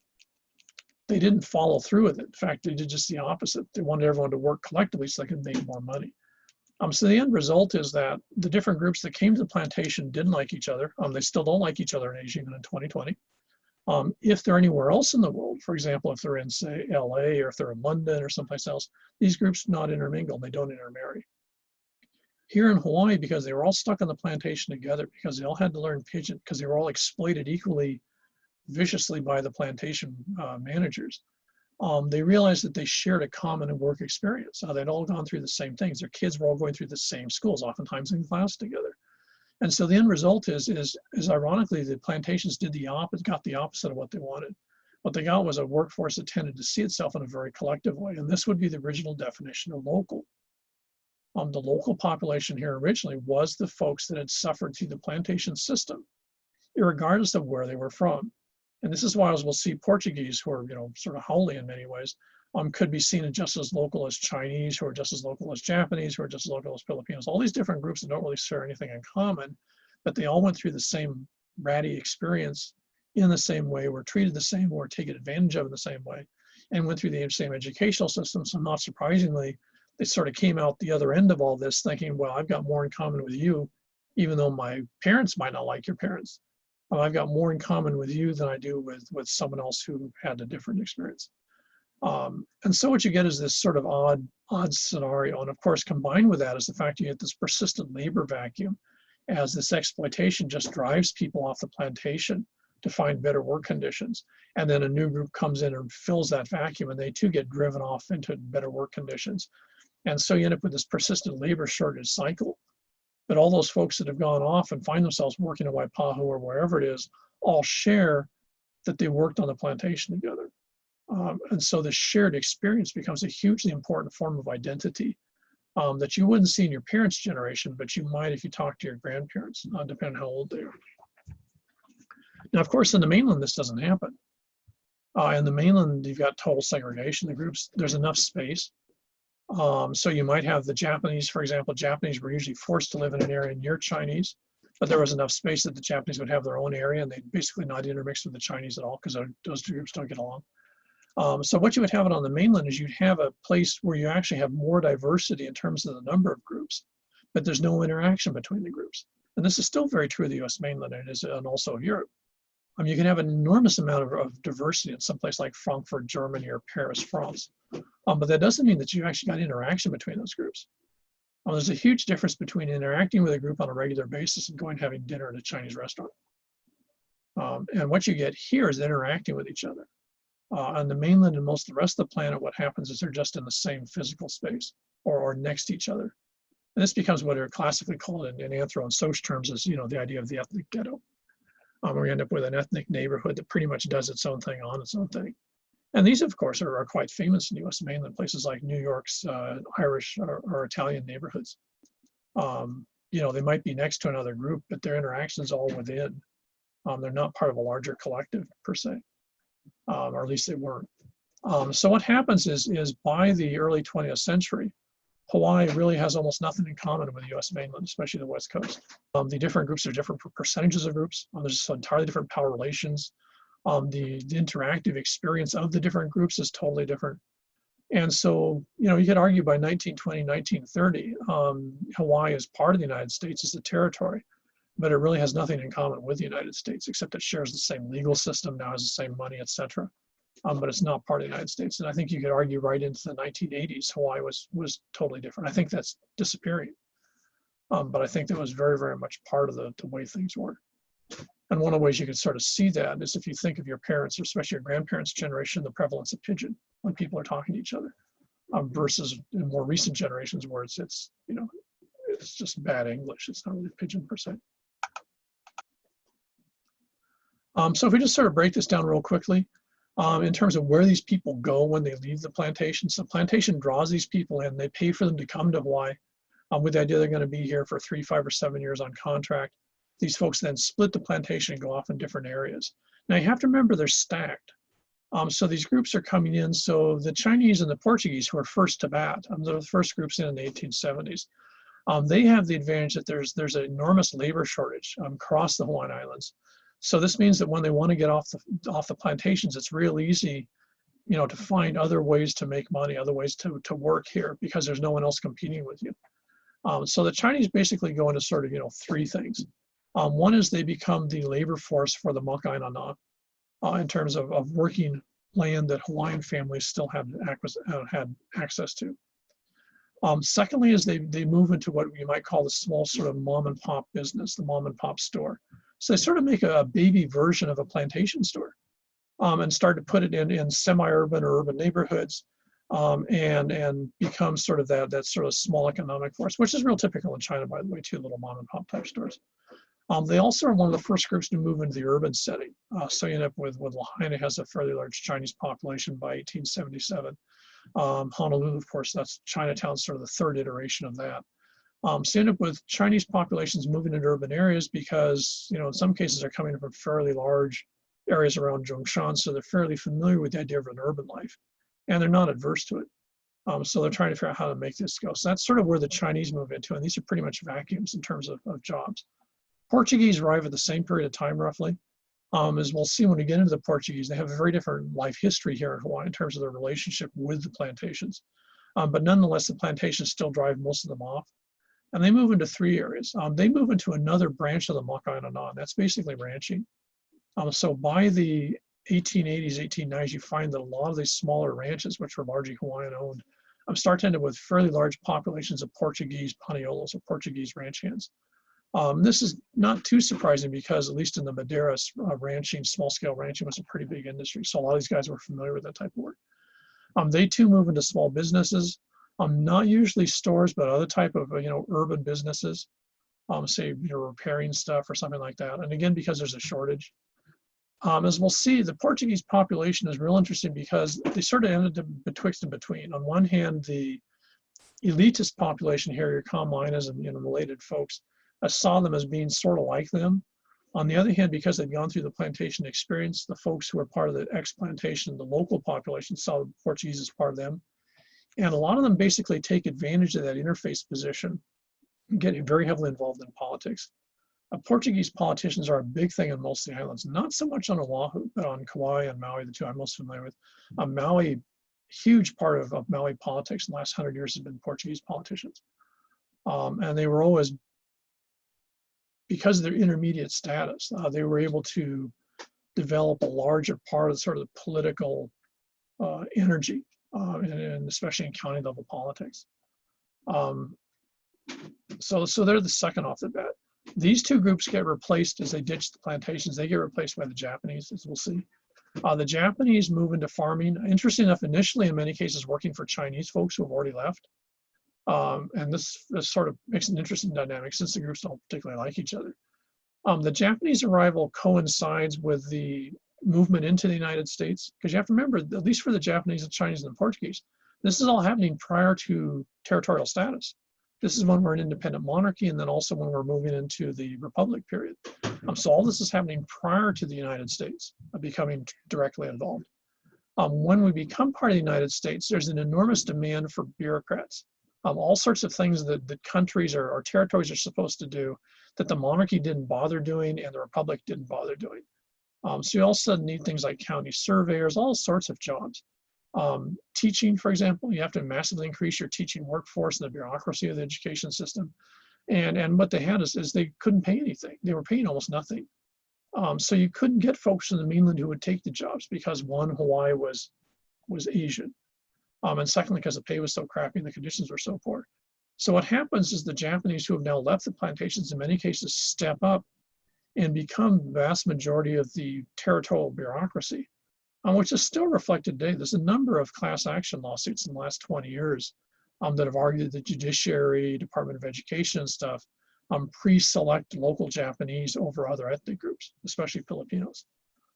they didn't follow through with it. In fact, they did just the opposite. They wanted everyone to work collectively so they could make more money. So the end result is that the different groups that came to the plantation didn't like each other. They still don't like each other in Asia even in 2020. If they're anywhere else in the world, for example, if they're in, say, LA or if they're in London or someplace else, these groups not intermingle, they don't intermarry. Here in Hawaii, because they were all stuck on the plantation together, because they all had to learn pidgin, because they were all exploited equally viciously by the plantation managers, they realized that they shared a common work experience. They'd all gone through the same things. Their kids were all going through the same schools, oftentimes in class together. And so the end result is ironically, the plantations got the opposite of what they wanted. What they got was a workforce that tended to see itself in a very collective way. And this would be the original definition of local. The local population here originally was the folks that had suffered through the plantation system, regardless of where they were from. And this is why, as we'll see, Portuguese, who are, sort of Hawai'i in many ways, could be seen as just as local as Chinese, who are just as local as Japanese, who are just as local as Filipinos. All these different groups that don't really share anything in common, but they all went through the same ratty experience in the same way, were treated the same, were taken advantage of in the same way, and went through the same educational system. So not surprisingly, they sort of came out the other end of all this thinking, well, I've got more in common with you, even though my parents might not like your parents. I've got more in common with you than I do with someone else who had a different experience. And so what you get is this sort of odd scenario. And of course, combined with that is the fact you get this persistent labor vacuum as this exploitation just drives people off the plantation to find better work conditions. And then a new group comes in and fills that vacuum, and they too get driven off into better work conditions. And so you end up with this persistent labor shortage cycle. But all those folks that have gone off and find themselves working in Waipahu or wherever it is, all share that they worked on the plantation together. And so the shared experience becomes a hugely important form of identity that you wouldn't see in your parents' generation, but you might if you talk to your grandparents, depending on how old they are. Now, of course, in the mainland, this doesn't happen. In the mainland, you've got total segregation. The groups, there's enough space. So you might have the Japanese, for example. Japanese were usually forced to live in an area near Chinese, but there was enough space that the Japanese would have their own area, and they'd basically not intermix with the Chinese at all because those two groups don't get along. So what you would have on the mainland is you'd have a place where you actually have more diversity in terms of the number of groups, but there's no interaction between the groups. And this is still very true of the US mainland and also of Europe. You can have an enormous amount of diversity in some place like Frankfurt, Germany, or Paris, France. But that doesn't mean that you actually got interaction between those groups. There's a huge difference between interacting with a group on a regular basis and going and having dinner at a Chinese restaurant. And what you get here is interacting with each other. On the mainland and most of the rest of the planet, what happens is they're just in the same physical space or next to each other. And this becomes what are classically called in anthro and soc terms as, the idea of the ethnic ghetto. We end up with an ethnic neighborhood that pretty much does its own thing on its own thing. And these, of course, are quite famous in the US mainland, places like New York's Irish or Italian neighborhoods. They might be next to another group, but their interactions all within. They're not part of a larger collective per se, or at least they weren't. So what happens is by the early 20th century, Hawaii really has almost nothing in common with the US mainland, especially the West Coast. The different groups are different percentages of groups. There's entirely different power relations. The interactive experience of the different groups is totally different. And so, you could argue by 1920, 1930, Hawaii is part of the United States as a territory, but it really has nothing in common with the United States, except it shares the same legal system, now has the same money, etc. but it's not part of the United States. And I think you could argue right into the 1980s, Hawaii was totally different. I think that's disappearing. But I think that was very, very much part of the way things were. And one of the ways you can sort of see that is if you think of your parents, or especially your grandparents' generation, the prevalence of pidgin when people are talking to each other, versus in more recent generations where it's you know, it's just bad English. It's not really pidgin per se. So if we just sort of break this down real quickly, in terms of where these people go when they leave the plantation. So the plantation draws these people in, they pay for them to come to Hawaii with the idea they're going to be here for 3, 5, or 7 years on contract. These folks then split the plantation and go off in different areas. Now you have to remember they're stacked. So these groups are coming in. So the Chinese and the Portuguese, who are first to bat, the first groups in the 1870s, they have the advantage that there's an enormous labor shortage across the Hawaiian Islands. So this means that when they want to get off the plantations, it's real easy, you know, to find other ways to make money, other ways to work here, because there's no one else competing with you. So the Chinese basically go into sort of, you know, 3 things. One is they become the labor force for the Maka'inana in terms of working land that Hawaiian families still had access to. Secondly is they move into what you might call the small sort of mom and pop business, the mom and pop store. So they sort of make a baby version of a plantation store and start to put it in semi-urban or urban neighborhoods and become sort of that sort of small economic force, which is real typical in China, by the way, too, little mom and pop type stores. They also are one of the first groups to move into the urban setting. So you end up with Lahaina has a fairly large Chinese population by 1877. Honolulu, of course, that's Chinatown's sort of the 3rd iteration of that. So you end up with Chinese populations moving into urban areas because, you know, in some cases they're coming from fairly large areas around Zhongshan, so they're fairly familiar with the idea of an urban life, and they're not adverse to it. So they're trying to figure out how to make this go. So that's sort of where the Chinese move into, and these are pretty much vacuums in terms of jobs. Portuguese arrive at the same period of time, roughly. As we'll see when we get into the Portuguese, they have a very different life history here in Hawaii in terms of their relationship with the plantations. But nonetheless, the plantations still drive most of them off. And they move into 3 areas. They move into another branch of the Maka'inana, and that's basically ranching. So by the 1880s, 1890s, you find that a lot of these smaller ranches, which were largely Hawaiian owned, start to end up with fairly large populations of Portuguese paniolos or Portuguese ranch hands. This is not too surprising because at least in the Madeira, ranching, small scale ranching was a pretty big industry. So a lot of these guys were familiar with that type of work. They too move into small businesses, not usually stores, but other type of, you know, urban businesses, say, you know, repairing stuff or something like that. And again, because there's a shortage. As we'll see, the Portuguese population is real interesting because they sort of ended up betwixt and between. On one hand, the elitist population here, your Kamainas and, you know, related folks, saw them as being sort of like them. On the other hand, because they'd gone through the plantation experience, the folks who were part of the ex-plantation, the local population, saw the Portuguese as part of them. And a lot of them basically take advantage of that interface position and get very heavily involved in politics. Portuguese politicians are a big thing in most of the islands, not so much on Oahu, but on Kauai and Maui, the 2 I'm most familiar with. Maui, huge part of Maui politics in the last 100 years has been Portuguese politicians. And they were always, because of their intermediate status, they were able to develop a larger part of sort of the political energy, and especially in county level politics. So they're the second off the bat. These 2 groups get replaced as they ditch the plantations. They get replaced by the Japanese, as we'll see. The Japanese move into farming. Interesting enough, initially in many cases working for Chinese folks who have already left. And this sort of makes an interesting dynamic since the groups don't particularly like each other. The Japanese arrival coincides with the movement into the United States, because you have to remember, at least for the Japanese, the Chinese, and the Portuguese, this is all happening prior to territorial status. This is when we're an independent monarchy, and then also when we're moving into the Republic period. So all this is happening prior to the United States becoming directly involved. When we become part of the United States, there's an enormous demand for bureaucrats. All sorts of things that countries or territories are supposed to do that the monarchy didn't bother doing and the Republic didn't bother doing. So you also need things like county surveyors, all sorts of jobs. Teaching, for example, you have to massively increase your teaching workforce and the bureaucracy of the education system. And what they had is they couldn't pay anything. They were paying almost nothing. So you couldn't get folks in the mainland who would take the jobs because one, Hawaii was Asian, and secondly, because the pay was so crappy and the conditions were so poor. So what happens is the Japanese who have now left the plantations in many cases step up and become the vast majority of the territorial bureaucracy, which is still reflected today. There's a number of class action lawsuits in the last 20 years that have argued the judiciary, Department of Education and stuff pre-select local Japanese over other ethnic groups, especially Filipinos.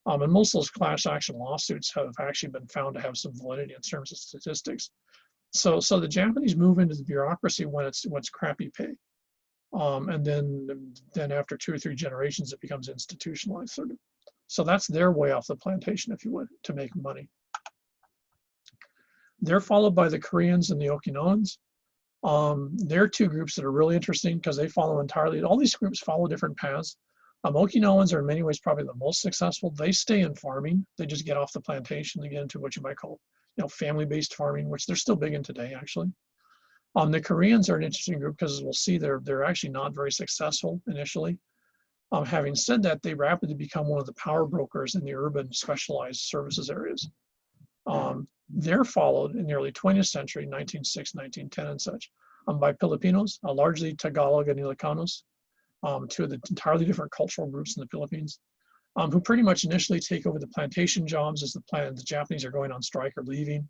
And most of those class action lawsuits have actually been found to have some validity in terms of statistics. So the Japanese move into the bureaucracy when it's crappy pay. And then after 2 or 3 generations, it becomes institutionalized, sort of. So that's their way off the plantation, if you would, to make money. They're followed by the Koreans and the Okinawans. They're 2 groups that are really interesting because they follow entirely, all these groups follow different paths. Okinawans are in many ways probably the most successful. They stay in farming. They just get off the plantation, they get into what you might call, family-based farming, which they're still big in today, actually. The Koreans are an interesting group because, as we'll see, they're actually not very successful initially. Having said that, they rapidly become one of the power brokers in the urban specialized services areas. They're followed in the early 20th century, 1906, 1910 and such, by Filipinos, largely Tagalog and Ilocanos, 2 of the entirely different cultural groups in the Philippines, who pretty much initially take over the plantation jobs as the Japanese are going on strike or leaving.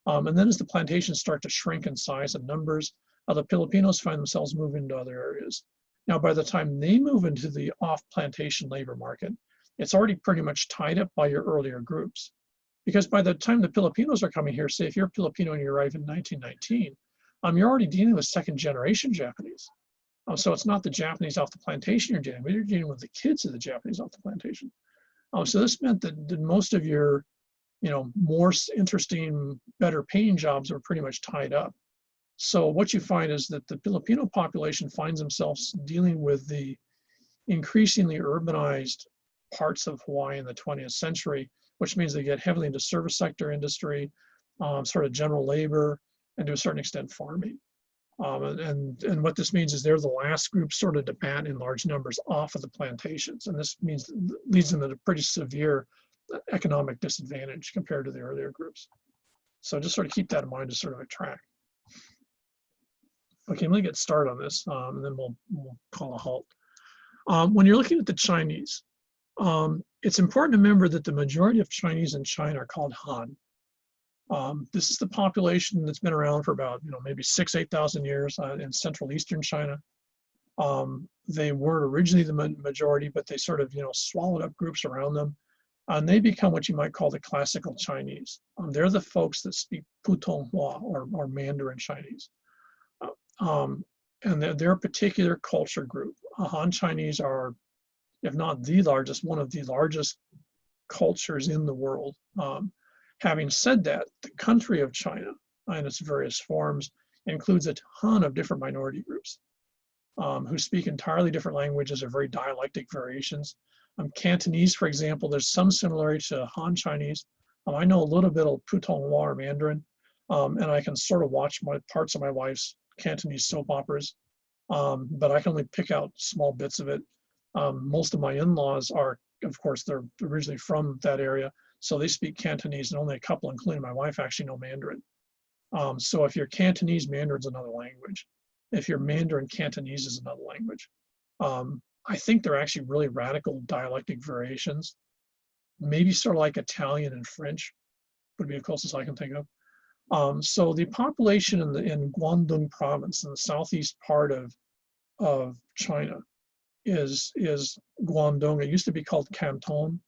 And then as the plantations start to shrink in size and numbers, the Filipinos find themselves moving into other areas. Now, by the time they move into the off-plantation labor market, it's already pretty much tied up by your earlier groups. Because by the time the Filipinos are coming here, say if you're Filipino and you arrive in 1919, you're already dealing with 2nd-generation Japanese. So it's not the Japanese off the plantation you're dealing with, you're dealing with the kids of the Japanese off the plantation. So this meant that most of your, more interesting, better paying jobs are pretty much tied up. So what you find is that the Filipino population finds themselves dealing with the increasingly urbanized parts of Hawaii in the 20th century, which means they get heavily into service sector industry, sort of general labor, and to a certain extent farming. And what this means is they're the last group sort of to ban in large numbers off of the plantations. And this leads them to a pretty severe economic disadvantage compared to the earlier groups. So just sort of keep that in mind to sort of a track. Okay, let me get started on this, and then we'll call a halt. When you're looking at the Chinese, it's important to remember that the majority of Chinese in China are called Han. This is the population that's been around for about, maybe 6,000 to 8,000 years in Central Eastern China. They weren't originally the majority, but they sort of, swallowed up groups around them. And they become what you might call the classical Chinese. They're the folks that speak Putonghua or Mandarin Chinese. And they're a particular culture group. Han Chinese are, if not the largest, one of the largest cultures in the world. Having said that, the country of China in its various forms includes a ton of different minority groups who speak entirely different languages or very dialectic variations. Cantonese, for example, there's some similarity to Han Chinese. I know a little bit of Putonghua or Mandarin, and I can sort of watch parts of my wife's Cantonese soap operas, but I can only pick out small bits of it. Most of my in-laws are, of course, they're originally from that area, so they speak Cantonese, and only a couple, including my wife, actually know Mandarin. So if you're Cantonese, Mandarin's another language. If you're Mandarin, Cantonese is another language. I think they're actually really radical dialectic variations, maybe sort of like Italian and French would be the closest I can think of. So the population in Guangdong province, in the southeast part of China, is Guangdong. It used to be called Canton.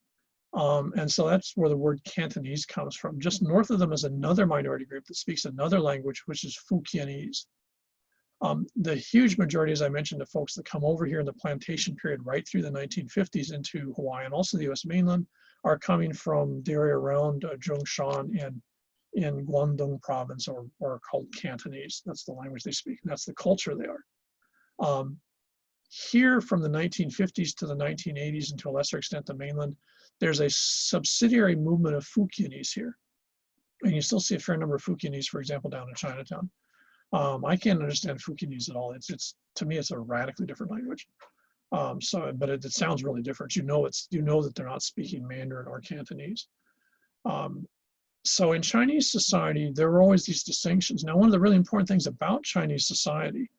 And so that's where the word Cantonese comes from. Just north of them is another minority group that speaks another language, which is Fukienese. The huge majority, as I mentioned, of folks that come over here in the plantation period right through the 1950s into Hawaii and also the US mainland are coming from the area around Zhongshan in Guangdong province, or called Cantonese. That's the language they speak, and that's the culture they are. Here from the 1950s to the 1980s, and to a lesser extent the mainland, there's a subsidiary movement of Fukienese here. And you still see a fair number of Fukienese, for example, down in Chinatown. I can't understand Fukienese at all. To me, it's a radically different language. But it sounds really different. You know that they're not speaking Mandarin or Cantonese. So in Chinese society, there were always these distinctions. Now, one of the really important things about Chinese society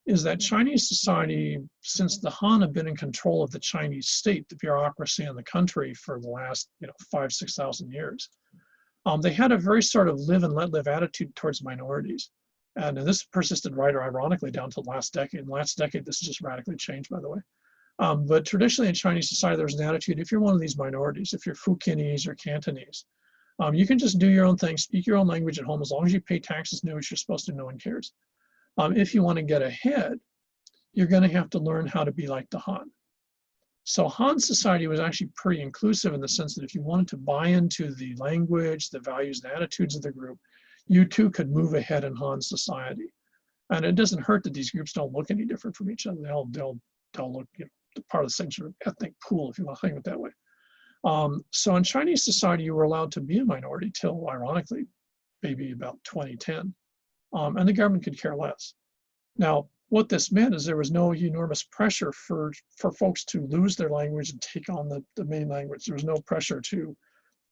is that Chinese society, since the Han have been in control of the Chinese state, the bureaucracy in the country for the last 5,000-6,000 years, they had a very sort of live and let live attitude towards minorities. And this persisted ironically down to the last decade. In the last decade, this has just radically changed, by the way. But traditionally in Chinese society, there's an attitude, if you're one of these minorities, if you're Fukienese or Cantonese, you can just do your own thing, speak your own language at home, as long as you pay taxes, know what you're supposed to, no one cares. If you want to get ahead, you're going to have to learn how to be like the Han. So Han society was actually pretty inclusive in the sense that if you wanted to buy into the language, the values, and attitudes of the group, you too could move ahead in Han society. And it doesn't hurt that these groups don't look any different from each other. They'll look, part of the same sort of ethnic pool, if you want to think of it that way. So in Chinese society, you were allowed to be a minority till, ironically, maybe about 2010. And the government could care less. Now, what this meant is there was no enormous pressure for folks to lose their language and take on the main language. There was no pressure to,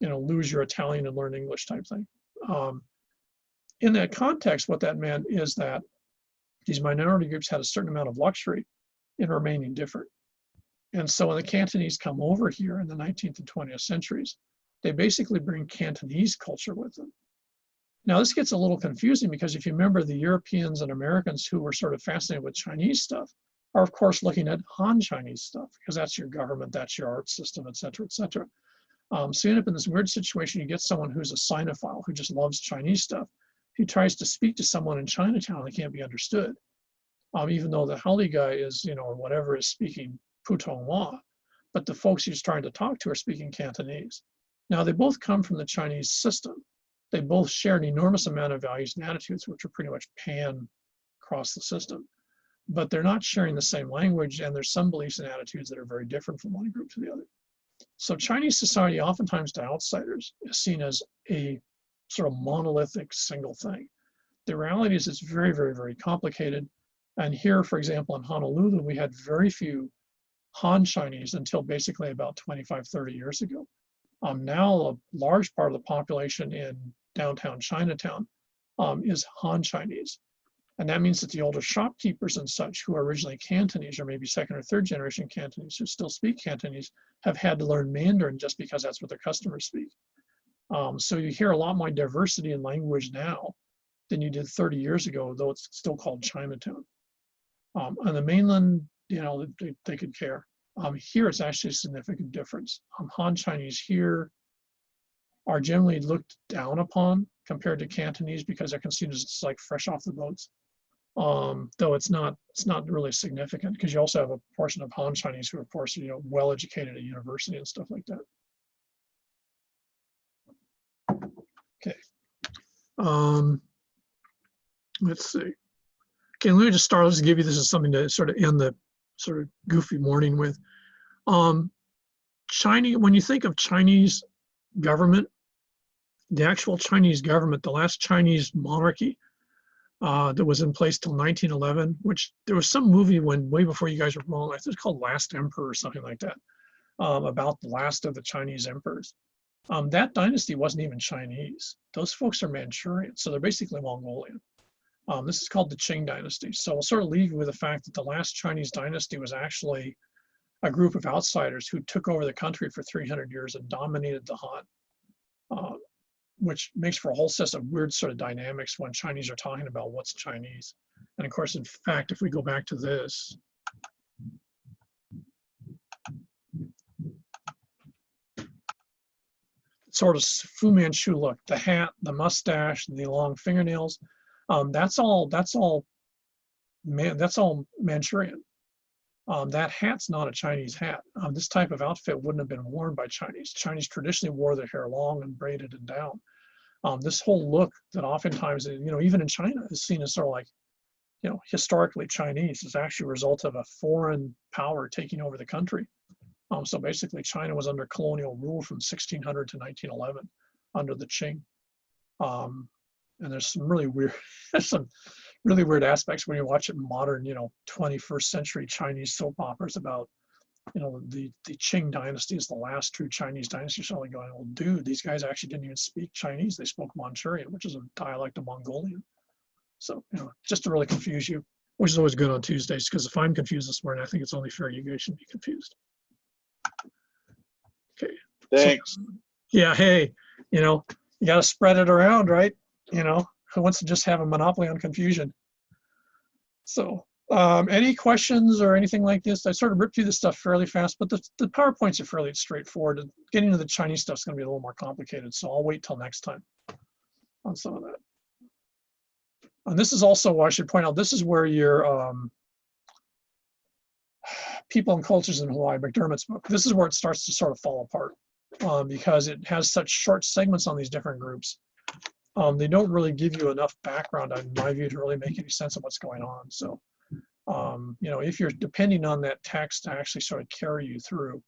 lose your Italian and learn English type thing. In that context, what that meant is that these minority groups had a certain amount of luxury in remaining different. And so when the Cantonese come over here in the 19th and 20th centuries, they basically bring Cantonese culture with them. Now, this gets a little confusing because if you remember, the Europeans and Americans who were sort of fascinated with Chinese stuff are, of course, looking at Han Chinese stuff because that's your government, that's your art system, et cetera, et cetera. So you end up in this weird situation. You get someone who's a Sinophile who just loves Chinese stuff, who tries to speak to someone in Chinatown that can't be understood, even though the Hawai'i guy is, or whatever, is speaking Putonghua, but the folks he's trying to talk to are speaking Cantonese. Now, they both come from the Chinese system. They both share an enormous amount of values and attitudes, which are pretty much pan across the system, but they're not sharing the same language, and there's some beliefs and attitudes that are very different from one group to the other. So Chinese society, oftentimes to outsiders, is seen as a sort of monolithic single thing. The reality is it's very, very, very complicated. And here, for example, in Honolulu, we had very few Han Chinese until basically about 25, 30 years ago. Now a large part of the population in downtown Chinatown is Han Chinese. And that means that the older shopkeepers and such who are originally Cantonese or maybe second or third generation Cantonese who still speak Cantonese have had to learn Mandarin just because that's what their customers speak. So you hear a lot more diversity in language now than you did 30 years ago, though it's still called Chinatown. On the mainland, they could care. Here, it's actually a significant difference. Han Chinese here are generally looked down upon compared to Cantonese because they're considered as like fresh off the boats. Though it's not really significant because you also have a portion of Han Chinese who are, of course, well educated at university and stuff like that. Okay. Let's see. Okay, let me just start. Let's give you this as something to sort of end the sort of goofy morning with. Chinese, when you think of Chinese government, the actual Chinese government, the last Chinese monarchy that was in place till 1911, which there was some movie way before you guys were born, I think it's called Last Emperor or something like that, about the last of the Chinese emperors. That dynasty wasn't even Chinese. Those folks are Manchurian, so they're basically Mongolian. This is called the Qing dynasty. So we'll sort of leave you with the fact that the last Chinese dynasty was actually a group of outsiders who took over the country for 300 years and dominated the Han, which makes for a whole set of weird sort of dynamics when Chinese are talking about what's Chinese. And of course, in fact, if we go back to this, sort of Fu Manchu look, the hat, the mustache, the long fingernails, that's all Manchurian. That hat's not a Chinese hat. This type of outfit wouldn't have been worn by Chinese. Chinese traditionally wore their hair long and braided and down. This whole look that oftentimes, even in China is seen as sort of like, historically Chinese is actually a result of a foreign power taking over the country. So basically China was under colonial rule from 1600 to 1911 under the Qing. And there's some really weird, some really weird aspects when you watch it in modern, 21st century Chinese soap operas about, the Qing dynasty is the last true Chinese dynasty. So like going, well, dude, these guys actually didn't even speak Chinese. They spoke Manchurian, which is a dialect of Mongolian. So, just to really confuse you, which is always good on Tuesdays, because if I'm confused this morning, I think it's only fair you guys should be confused. Okay. Thanks. So, yeah, hey, you got to spread it around, right? Who wants to just have a monopoly on confusion? So, any questions or anything like this? I sort of ripped through this stuff fairly fast, but the PowerPoints are fairly straightforward. Getting into the Chinese stuff is going to be a little more complicated, so I'll wait till next time on some of that. And this is also, I should point out, this is where your People and Cultures in Hawaii, McDermott's book, this is where it starts to sort of fall apart because it has such short segments on these different groups. They don't really give you enough background, in my view, to really make any sense of what's going on. So, if you're depending on that text to actually sort of carry you through,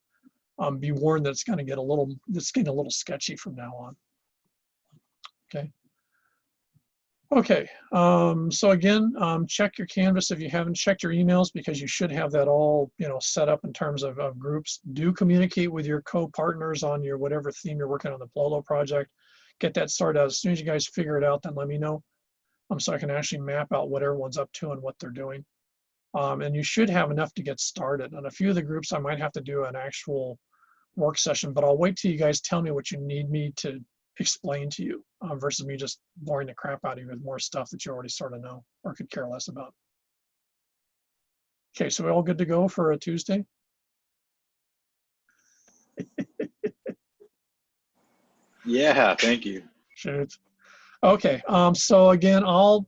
be warned that it's going to get it's getting a little sketchy from now on. Okay. Okay, so again, check your Canvas if you haven't checked your emails, because you should have that all, set up in terms of groups. Do communicate with your co-partners on your whatever theme you're working on the Plolo project. Get that started out. As soon as you guys figure it out, then let me know, so I can actually map out what everyone's up to and what they're doing. And you should have enough to get started. On a few of the groups, I might have to do an actual work session, but I'll wait till you guys tell me what you need me to explain to you versus me just boring the crap out of you with more stuff that you already sort of know or could care less about. Okay, so we're all good to go for a Tuesday? Yeah, thank you. Shoot. Okay, so again, I'll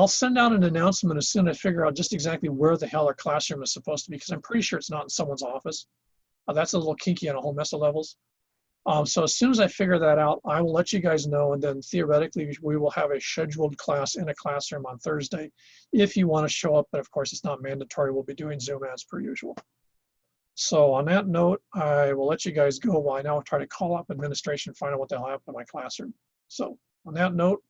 send out an announcement as soon as I figure out just exactly where the hell our classroom is supposed to be, because I'm pretty sure it's not in someone's office. That's a little kinky on a whole mess of levels. So as soon as I figure that out, I will let you guys know, and then theoretically we will have a scheduled class in a classroom on Thursday if you want to show up, but of course it's not mandatory. We'll be doing Zoom as per usual. So on that note, I will let you guys go while I now try to call up administration, find out what the hell happened to my classroom. So on that note,